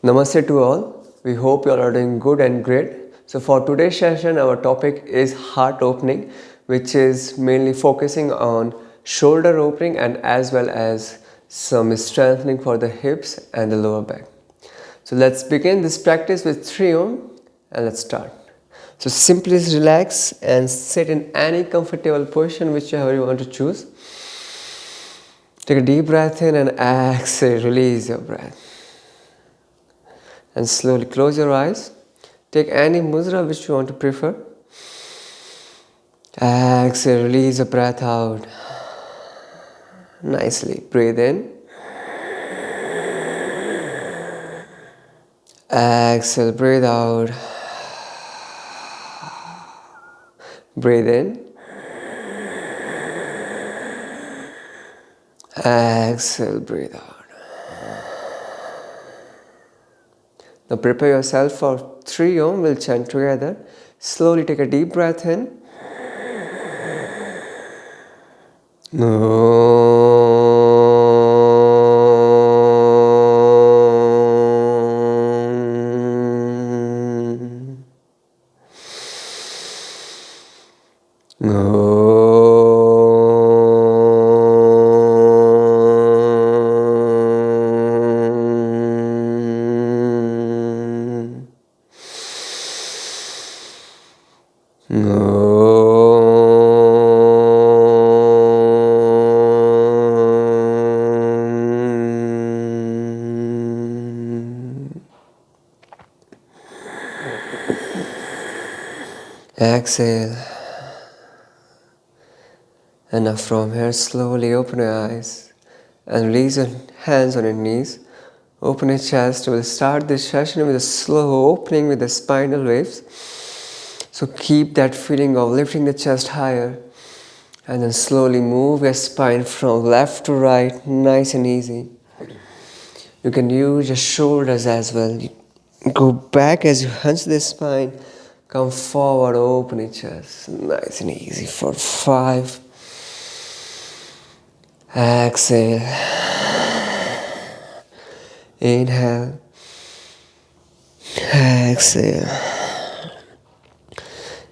Namaste to all. We hope you all are doing good and great. So for today's session, our topic is heart opening, which is mainly focusing on shoulder opening and as well as some strengthening for the hips and the lower back. So let's begin this practice with 3 Om and let's start. So simply relax and sit in any comfortable position whichever you want to choose. Take a deep breath in and exhale, release your breath. And slowly close your eyes. Take any mudra which you want to prefer. Exhale, release the breath out. Nicely. Breathe in. Exhale, breathe out. Breathe in. Exhale, breathe out. Now prepare yourself for 3 Om. We'll chant together. Slowly take a deep breath in. Exhale. And now from here, slowly open your eyes and release your hands on your knees. Open your chest. We'll start this session with a slow opening with the spinal waves. So keep that feeling of lifting the chest higher and then slowly move your spine from left to right, nice and easy. You can use your shoulders as well. Go back as you hunch the spine. Come forward, open your chest, nice and easy for 5. Exhale. Inhale. Exhale.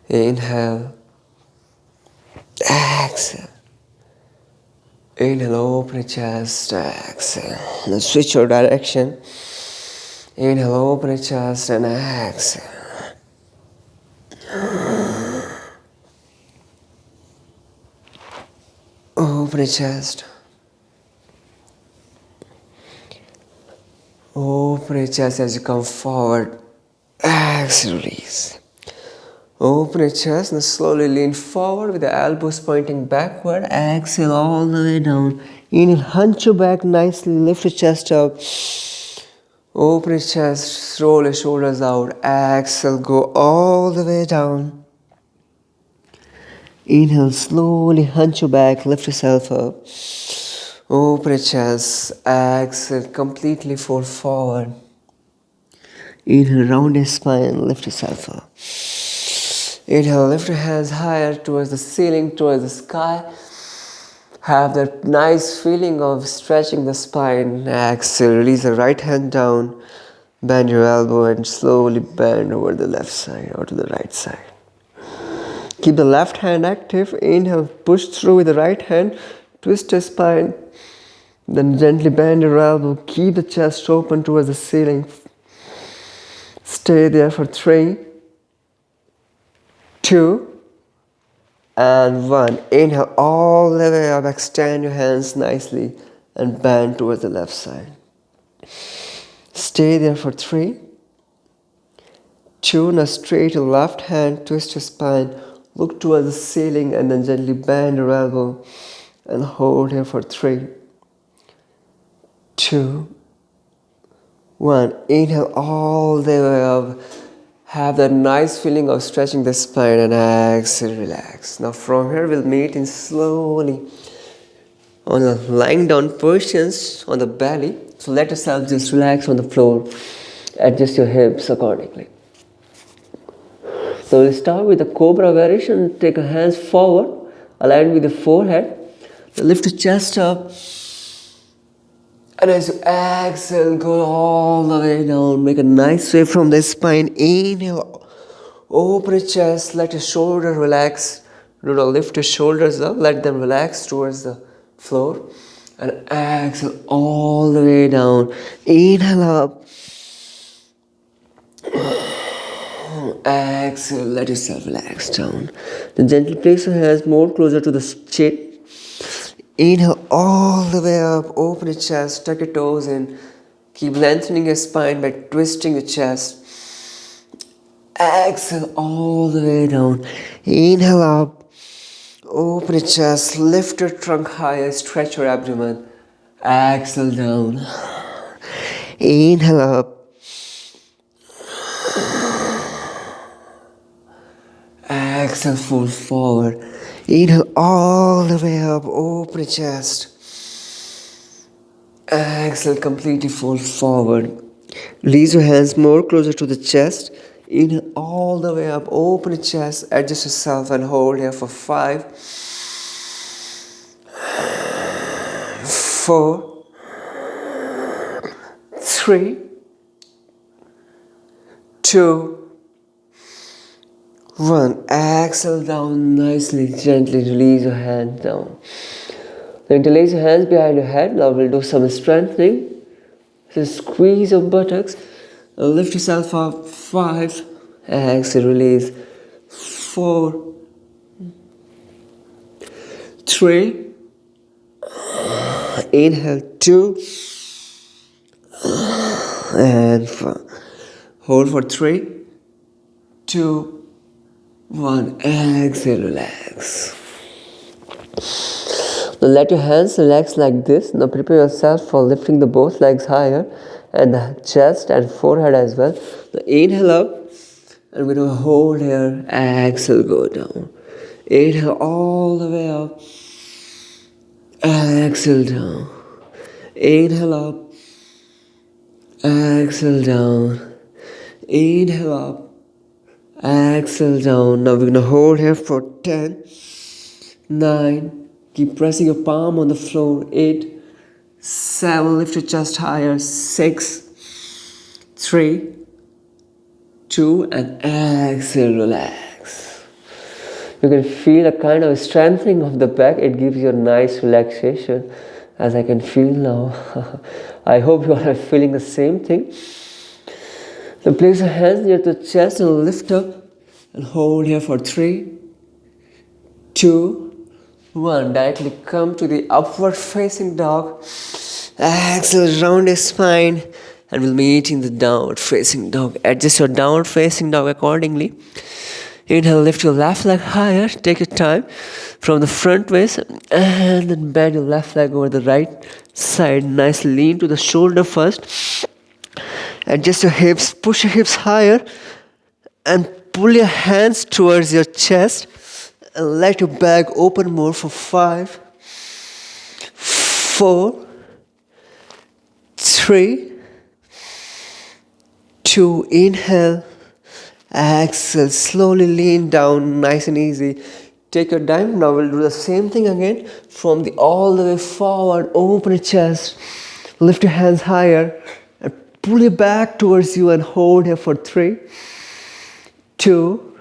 Inhale. Exhale. Inhale, open your chest, exhale. Now switch your direction. Inhale, open your chest and exhale. Open your chest. Open your chest as you come forward. Exhale, release. Open your chest and slowly lean forward with the elbows pointing backward. Exhale all the way down. Inhale, hunch your back nicely. Lift your chest up. Open your chest. Roll your shoulders out. Exhale, go all the way down. Inhale, slowly hunch your back, lift yourself up. Open your chest, exhale, completely fold forward. Inhale, round your spine, lift yourself up. Inhale, lift your hands higher towards the ceiling, towards the sky. Have that nice feeling of stretching the spine. Exhale, release the right hand down. Bend your elbow and slowly bend over the left side or to the right side. Keep the left hand active. Inhale, push through with the right hand. Twist your spine. Then gently bend your elbow. Keep the chest open towards the ceiling. Stay there for 3, 2, and 1. Inhale all the way up. Extend your hands nicely and bend towards the left side. Stay there for 3, 2. Now straight your left hand. Twist your spine. Look towards the ceiling and then gently bend your elbow and hold here for 3, 2, 1. Inhale all the way up. Have that nice feeling of stretching the spine and exhale, relax. Now from here we'll meet in slowly on the lying down positions on the belly. So let yourself just relax on the floor. Adjust your hips accordingly. So we'll start with the cobra variation. Take your hands forward, aligned with the forehead. Lift the chest up And as you exhale, go all the way down. Make a nice wave from the spine. Inhale, open your chest, let your shoulder relax. Do not lift your shoulders up, let them relax towards the floor. And exhale all the way down. Inhale up. Exhale, let yourself relax down. Then gently place your hands more closer to the chin. Inhale all the way up, open your chest, tuck your toes in. Keep lengthening your spine by twisting your chest. Exhale all the way down. Inhale up, open your chest, lift your trunk higher, stretch your abdomen. Exhale down. Inhale up. Exhale, fold forward. Inhale all the way up, open your chest. Exhale, completely fold forward. Release your hands more closer to the chest. Inhale all the way up, open your chest, adjust yourself and hold here for 5, 4, 3, 2, 1. Exhale down nicely, gently release your hand down. Then interlace your hands behind your head. Now we'll do some strengthening. So squeeze your buttocks. Lift yourself up. 5. Exhale, release. 4, 3. Inhale. 2. And 4. Hold for 3, 2, 1. Exhale, relax. Now let your hands relax like this. Now prepare yourself for lifting the both legs higher and the chest and forehead as well. Now inhale up and we're going to hold here. Exhale, go down. Inhale all the way up. Exhale down. Inhale up. Exhale down. Inhale up. Exhale down. Now we're going to hold here for 10, 9. Keep pressing your palm on the floor. 8, 7. Lift your chest higher. 6, 3, 2. And exhale, relax. You can feel a kind of strengthening of the back. It gives you a nice relaxation, as I can feel now. I hope you are feeling the same thing. So place your hands near the chest and lift up and hold here for 3, 2, 1. Directly come to the upward facing dog. Exhale, round your spine and we'll meet in the downward facing dog. Adjust your downward facing dog accordingly. Inhale, lift your left leg higher. Take your time from the front waist and then bend your left leg over the right side. Nicely lean to the shoulder first. Adjust your hips, push your hips higher and pull your hands towards your chest and let your back open more for 5, 4, 3, 2. Inhale, exhale, slowly lean down, nice and easy. Take your time. Now we'll do the same thing again from the all the way forward. Open your chest, lift your hands higher. Pull it back towards you and hold here for 3, 2,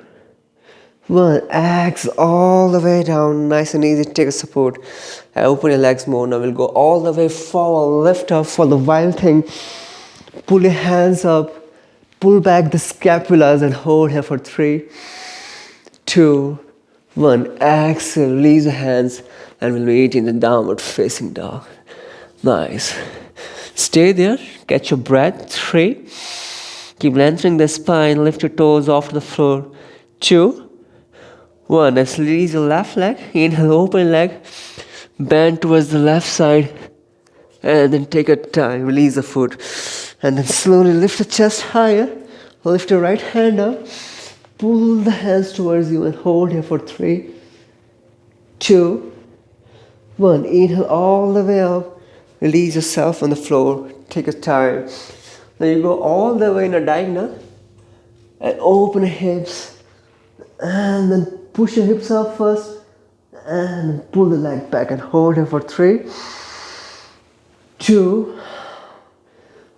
1. Exhale all the way down. Nice and easy. Take a support. Open your legs more. Now we'll go all the way forward. Lift up for the wild thing. Pull your hands up. Pull back the scapulas and hold here for 3, 2, 1. Exhale. Release your hands and we'll meet in the downward facing dog. Nice. Stay there, catch your breath. 3. Keep lengthening the spine, lift your toes off the floor. 2, 1. Let's release your left leg. Inhale, open leg. Bend towards the left side. And then take a time, release the foot. And then slowly lift the chest higher. Lift your right hand up. Pull the hands towards you and hold here for 3, 2, 1. Inhale all the way up. Release yourself on the floor. Take your time. Now you go all the way in a diagonal and open your hips and then push your hips up first, and then pull the leg back and hold here for 3, 2, 1. Inhale all the way up. Release yourself on the floor. Take your time. Now you go all the way in a diagonal and open your hips and then push your hips up first and pull the leg back and hold here for 3, 2, 1. 2,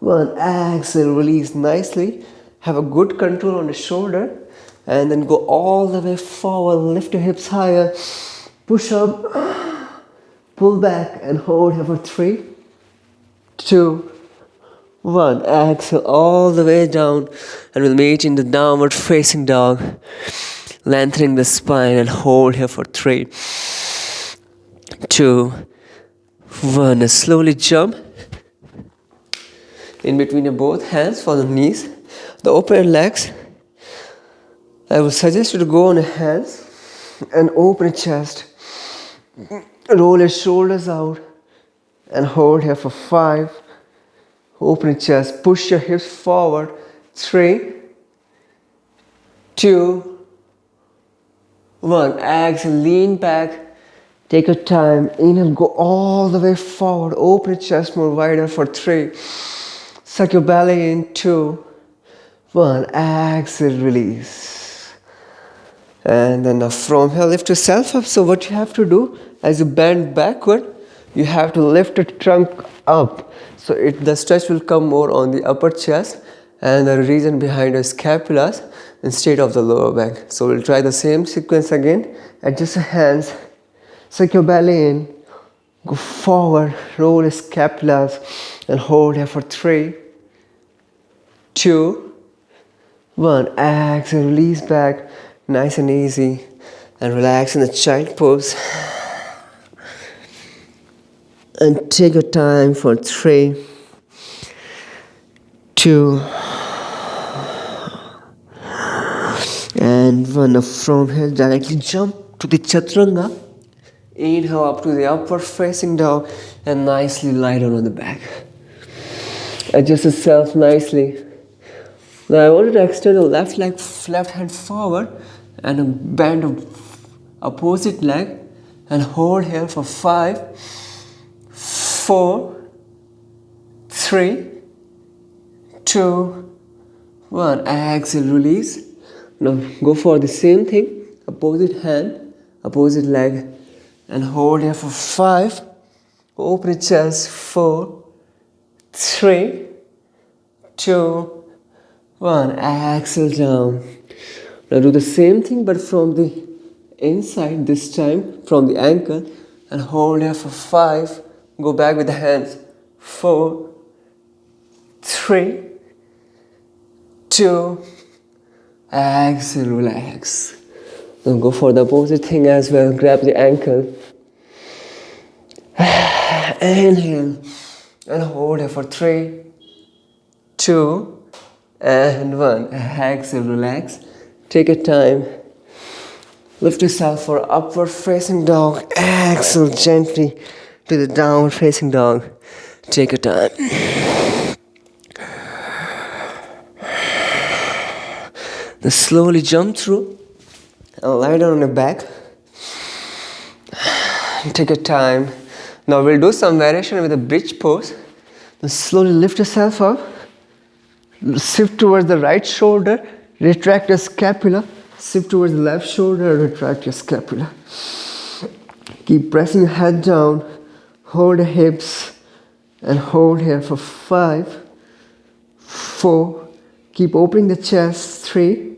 1. Exhale, release nicely. Have a good control on the shoulder. And then go all the way forward. Lift your hips higher. Push up. Pull back and hold here for 3, 2, 1. Exhale all the way down. And we'll meet in the downward facing dog. Lengthening the spine and hold here for 3, 2, 1. And slowly jump in between your both hands for the knees, the open legs. I would suggest you to go on your hands and open your chest. Roll your shoulders out and hold here for 5. Open your chest, push your hips forward. 3, 2, 1. Exhale, lean back. Take your time. Inhale, go all the way forward. Open your chest more wider for 3. Suck your belly in. 2, 1. Exhale, release. And then now from here, lift yourself up. So what you have to do, as you bend backward, you have to lift the trunk up. So the stretch will come more on the upper chest and the region behind your scapulas instead of the lower back. So we'll try the same sequence again. Adjust your hands, suck your belly in, go forward, roll your scapulas and hold here for 3, 2, 1. Exhale, release back. Nice and easy, and relax in the child pose. And take your time for 3, 2, and 1. From here, directly jump to the chaturanga. Inhale up to the upward facing dog and nicely lie down on the back. Adjust yourself nicely. Now I want you to extend the left hand forward and bend the opposite leg and hold here for 5, 4, 3, 2, 1. Exhale, release. Now go for the same thing. Opposite hand, opposite leg and hold here for 5. Open your chest. 4, 3, 2, 1. Exhale down. Now do the same thing but from the inside, this time from the ankle, and hold here for 5. Go back with the hands. 4, 3, 2. Exhale, relax. Now go for the opposite thing as well. Grab the ankle. Inhale and hold here for 3, 2, and 1. Exhale, relax. Take your time. Lift yourself for upward facing dog. Exhale gently to the downward facing dog. Take your time. Then slowly jump through and lie down on your back. Take your time. Now we'll do some variation with a bridge pose. Then slowly lift yourself up. Shift towards the right shoulder. Retract your scapula. Shift towards the left shoulder. Retract your scapula. Keep pressing your head down. Hold the hips and hold here for 5, 4. Keep opening the chest. 3,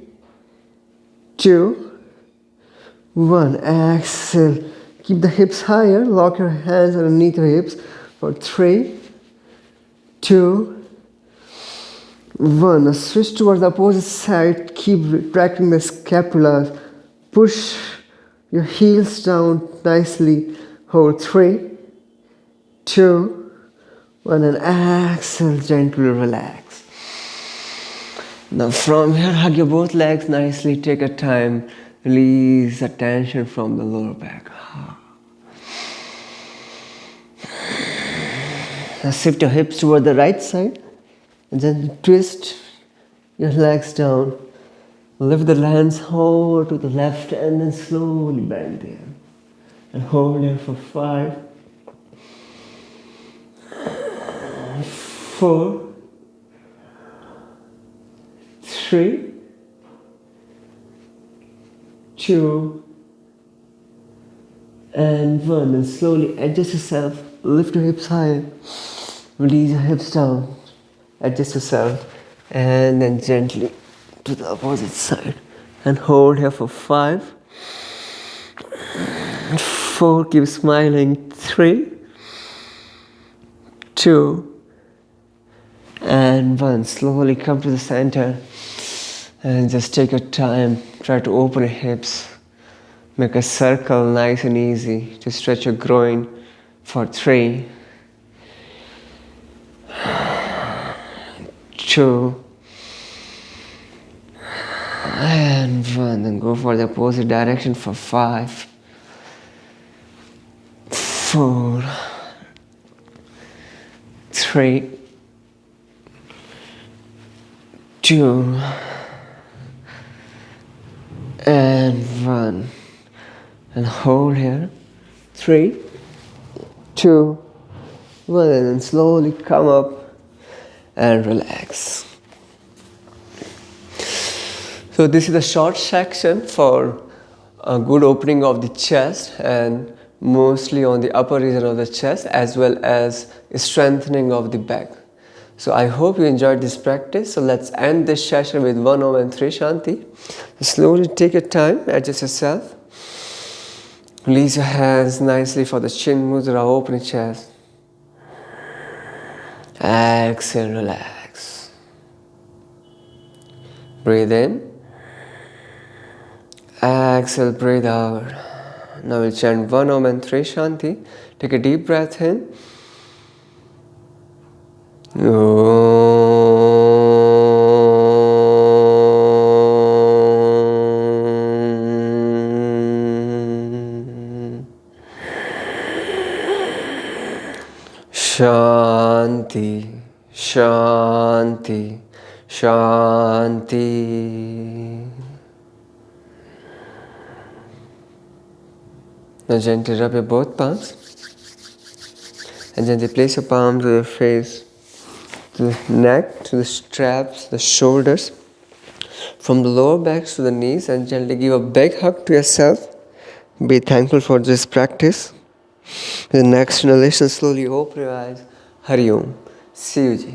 2, 1. Exhale. Keep the hips higher. Lock your hands underneath your hips for 3, 2, 1. Now switch towards the opposite side. Keep retracting the scapula. Push your heels down nicely. Hold 3, 2, 1. And exhale. Gently relax. Now from here, hug your both legs nicely. Take your time. Release the tension from the lower back. Now shift your hips toward the right side. And then twist your legs down. Lift the hands over to the left and then slowly bend there. And hold there for 5, 4, 3, 2, and 1. And slowly adjust yourself. Lift your hips higher. Release your hips down. Adjust yourself. And then gently to the opposite side. And hold here for 5, 4, keep smiling. 3, 2, and 1. Slowly come to the center and just take your time. Try to open your hips. Make a circle nice and easy to stretch your groin for 3, 2, and 1. Then go for the opposite direction for 5, 4, 3, 2, and 1. And hold here. 3, 2, 1. And then slowly come up and relax. So this is a short section for a good opening of the chest and mostly on the upper region of the chest as well as strengthening of the back. So I hope you enjoyed this practice. So let's end this session with 1 Om and 3 Shanti. Slowly take your time, adjust yourself. Release your hands nicely for the chin mudra, open your chest. Exhale, relax. Breathe in. Exhale, breathe out. Now we'll chant 1 Om and 3 Shanti. Take a deep breath in. Shanti, Shanti, Shanti. Now gently rub your both palms and gently place your palms to your face, to the neck, to the straps, the shoulders, from the lower back to the knees, and gently give a big hug to yourself. Be thankful for this practice. The next inhalation, slowly open your eyes. Hari Om. See you, Ji.